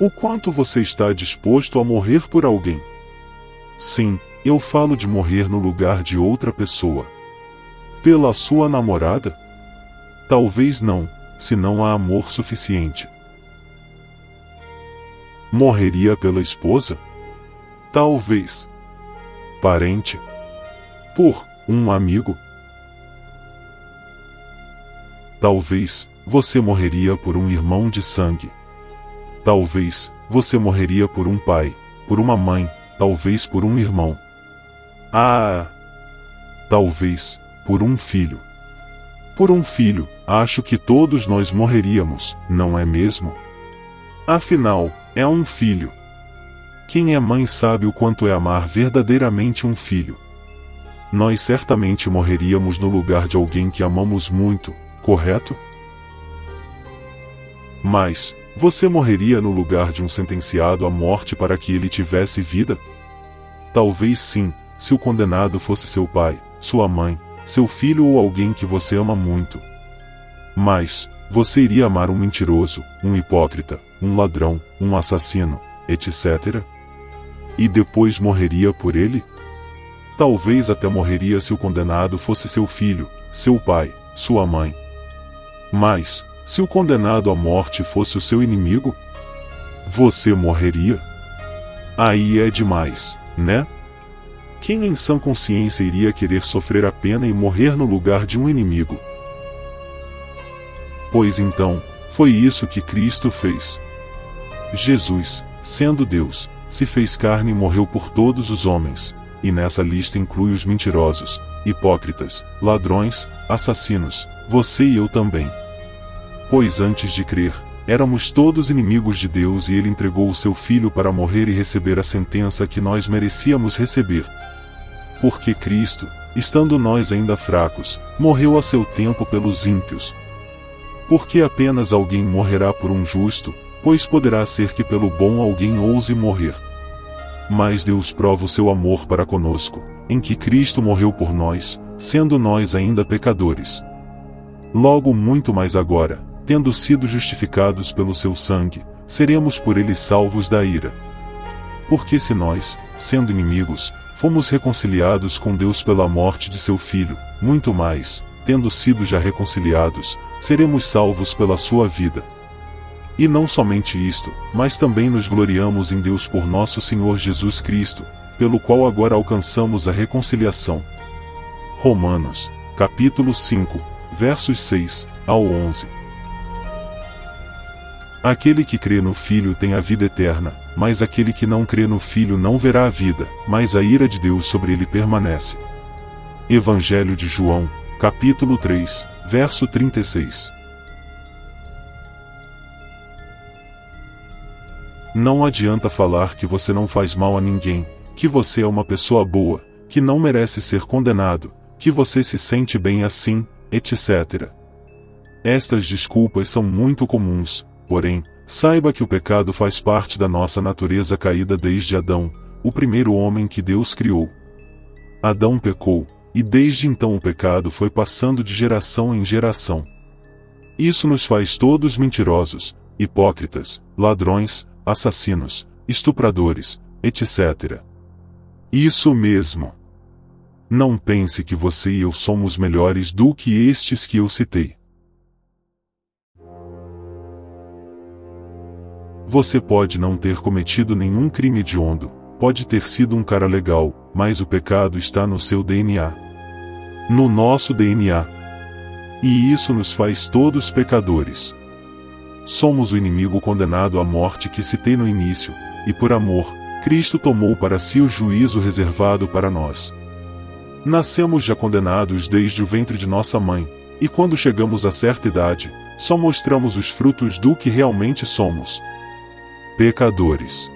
O quanto você está disposto a morrer por alguém? Sim, eu falo de morrer no lugar de outra pessoa. Pela sua namorada? Talvez não, se não há amor suficiente. Morreria pela esposa? Talvez. Parente? Por um amigo? Talvez você morreria por um irmão de sangue. Talvez você morreria por um pai, por uma mãe, talvez por um irmão. Talvez por um filho. Por um filho, acho que todos nós morreríamos, não é mesmo? Afinal, é um filho. Quem é mãe sabe o quanto é amar verdadeiramente um filho. Nós certamente morreríamos no lugar de alguém que amamos muito, correto? Mas, você morreria no lugar de um sentenciado à morte para que ele tivesse vida? Talvez sim, se o condenado fosse seu pai, sua mãe, seu filho ou alguém que você ama muito. Mas, você iria amar um mentiroso, um hipócrita, um ladrão, um assassino, etc. E depois morreria por ele? Talvez até morreria se o condenado fosse seu filho, seu pai, sua mãe. Mas, se o condenado à morte fosse o seu inimigo, você morreria? Aí é demais, né? Quem em sã consciência iria querer sofrer a pena e morrer no lugar de um inimigo? Pois então, foi isso que Cristo fez. Jesus, sendo Deus, se fez carne e morreu por todos os homens, e nessa lista inclui os mentirosos, hipócritas, ladrões, assassinos, você e eu também. Pois antes de crer, éramos todos inimigos de Deus e Ele entregou o seu Filho para morrer e receber a sentença que nós merecíamos receber. Porque Cristo, estando nós ainda fracos, morreu a seu tempo pelos ímpios. Porque apenas alguém morrerá por um justo, pois poderá ser que pelo bom alguém ouse morrer. Mas Deus prova o seu amor para conosco, em que Cristo morreu por nós, sendo nós ainda pecadores. Logo muito mais agora, tendo sido justificados pelo seu sangue, seremos por ele salvos da ira. Porque se nós, sendo inimigos, fomos reconciliados com Deus pela morte de seu Filho, muito mais, tendo sido já reconciliados, seremos salvos pela sua vida. E não somente isto, mas também nos gloriamos em Deus por nosso Senhor Jesus Cristo, pelo qual agora alcançamos a reconciliação. Romanos, capítulo 5, versos 6 ao 11. Aquele que crê no Filho tem a vida eterna, mas aquele que não crê no Filho não verá a vida, mas a ira de Deus sobre ele permanece. Evangelho de João, capítulo 3, verso 36. Não adianta falar que você não faz mal a ninguém, que você é uma pessoa boa, que não merece ser condenado, que você se sente bem assim, etc. Estas desculpas são muito comuns, porém, saiba que o pecado faz parte da nossa natureza caída desde Adão, o primeiro homem que Deus criou. Adão pecou, e desde então o pecado foi passando de geração em geração. Isso nos faz todos mentirosos, hipócritas, ladrões, assassinos, estupradores, etc. Isso mesmo. Não pense que você e eu somos melhores do que estes que eu citei. Você pode não ter cometido nenhum crime hediondo, pode ter sido um cara legal, mas o pecado está no seu DNA. No nosso DNA. E isso nos faz todos pecadores. Somos o inimigo condenado à morte que citei no início, e por amor, Cristo tomou para si o juízo reservado para nós. Nascemos já condenados desde o ventre de nossa mãe, e quando chegamos a certa idade, só mostramos os frutos do que realmente somos. Pecadores.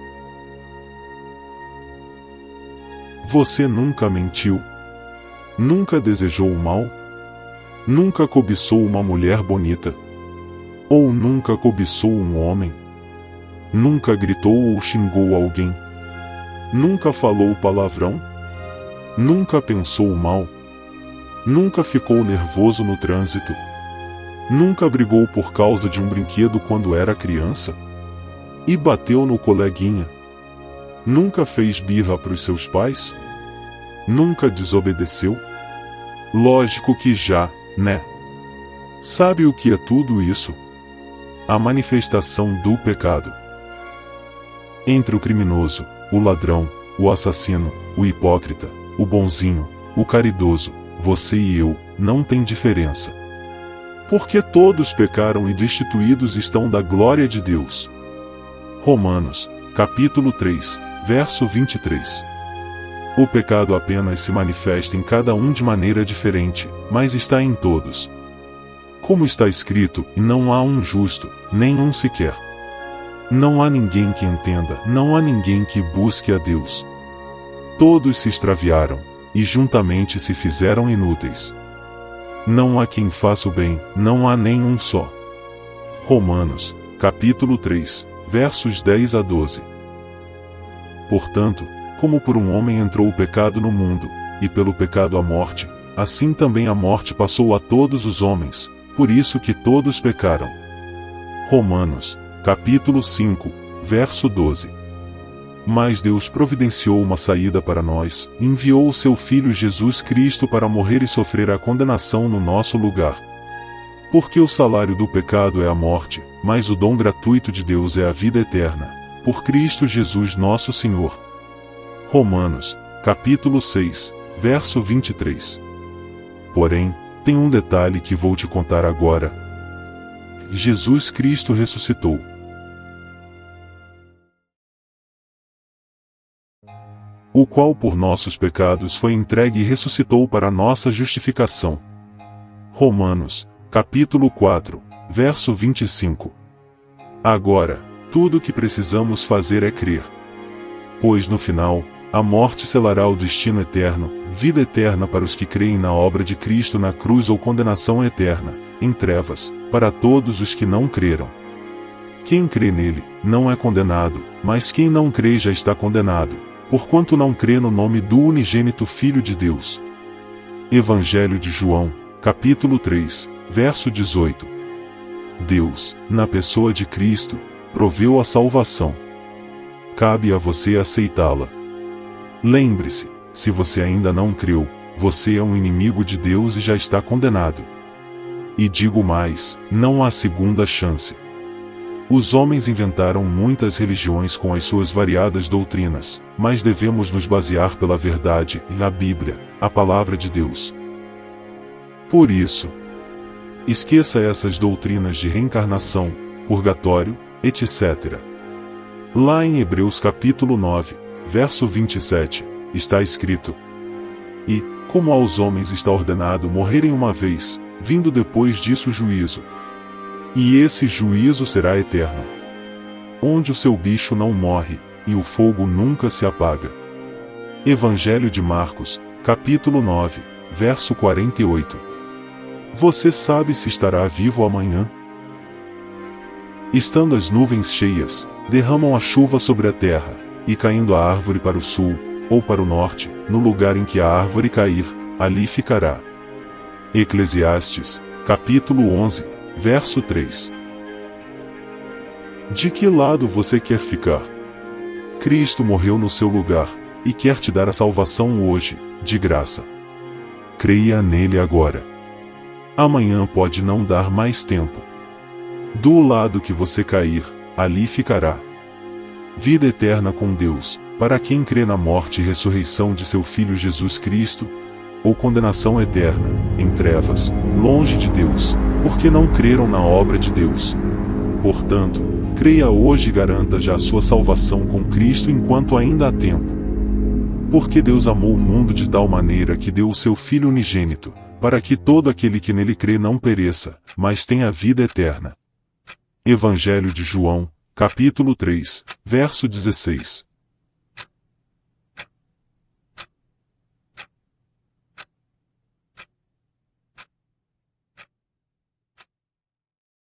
Você nunca mentiu? Nunca desejou o mal? Nunca cobiçou uma mulher bonita? Ou nunca cobiçou um homem? Nunca gritou ou xingou alguém? Nunca falou palavrão? Nunca pensou o mal? Nunca ficou nervoso no trânsito? Nunca brigou por causa de um brinquedo quando era criança? E bateu no coleguinha? Nunca fez birra pros seus pais? Nunca desobedeceu? Lógico que já, né? Sabe o que é tudo isso? A manifestação do pecado. Entre o criminoso, o ladrão, o assassino, o hipócrita, o bonzinho, o caridoso, você e eu, não tem diferença. Porque todos pecaram e destituídos estão da glória de Deus. Romanos, capítulo 3, verso 23. O pecado apenas se manifesta em cada um de maneira diferente, mas está em todos. Como está escrito, não há um justo, nem um sequer. Não há ninguém que entenda, não há ninguém que busque a Deus. Todos se extraviaram, e juntamente se fizeram inúteis. Não há quem faça o bem, não há nem um só. Romanos, capítulo 3, versos 10 a 12. Portanto, como por um homem entrou o pecado no mundo, e pelo pecado a morte, assim também a morte passou a todos os homens, por isso que todos pecaram. Romanos, capítulo 5, verso 12. Mas Deus providenciou uma saída para nós, e enviou o seu Filho Jesus Cristo para morrer e sofrer a condenação no nosso lugar. Porque o salário do pecado é a morte, mas o dom gratuito de Deus é a vida eterna, por Cristo Jesus nosso Senhor. Romanos, capítulo 6, verso 23. Porém, tem um detalhe que vou te contar agora. Jesus Cristo ressuscitou. O qual por nossos pecados foi entregue e ressuscitou para nossa justificação. Romanos, capítulo 4, verso 25. Agora, tudo o que precisamos fazer é crer. Pois no final, a morte selará o destino eterno, vida eterna para os que creem na obra de Cristo na cruz ou condenação eterna, em trevas, para todos os que não creram. Quem crê nele, não é condenado, mas quem não crê já está condenado, porquanto não crê no nome do unigênito Filho de Deus. Evangelho de João, capítulo 3, verso 18. Deus, na pessoa de Cristo, proveu a salvação. Cabe a você aceitá-la. Lembre-se, se você ainda não creu, você é um inimigo de Deus e já está condenado. E digo mais, não há segunda chance. Os homens inventaram muitas religiões com as suas variadas doutrinas, mas devemos nos basear pela verdade, na Bíblia, a palavra de Deus. Por isso, esqueça essas doutrinas de reencarnação, purgatório, etc. Lá em Hebreus capítulo 9, verso 27, está escrito: E, como aos homens está ordenado morrerem uma vez, vindo depois disso o juízo. E esse juízo será eterno. Onde o seu bicho não morre, e o fogo nunca se apaga. Evangelho de Marcos, capítulo 9, verso 48. Você sabe se estará vivo amanhã? Estando as nuvens cheias, derramam a chuva sobre a terra, e caindo a árvore para o sul, ou para o norte, no lugar em que a árvore cair, ali ficará. Eclesiastes, capítulo 11, verso 3. De que lado você quer ficar? Cristo morreu no seu lugar, e quer te dar a salvação hoje, de graça. Creia nele agora. Amanhã pode não dar mais tempo. Do lado que você cair, ali ficará. Vida eterna com Deus, para quem crê na morte e ressurreição de seu Filho Jesus Cristo, ou condenação eterna, em trevas, longe de Deus, porque não creram na obra de Deus. Portanto, creia hoje e garanta já a sua salvação com Cristo enquanto ainda há tempo. Porque Deus amou o mundo de tal maneira que deu o seu Filho unigênito, para que todo aquele que nele crê não pereça, mas tenha vida eterna. Evangelho de João, capítulo 3, verso 16.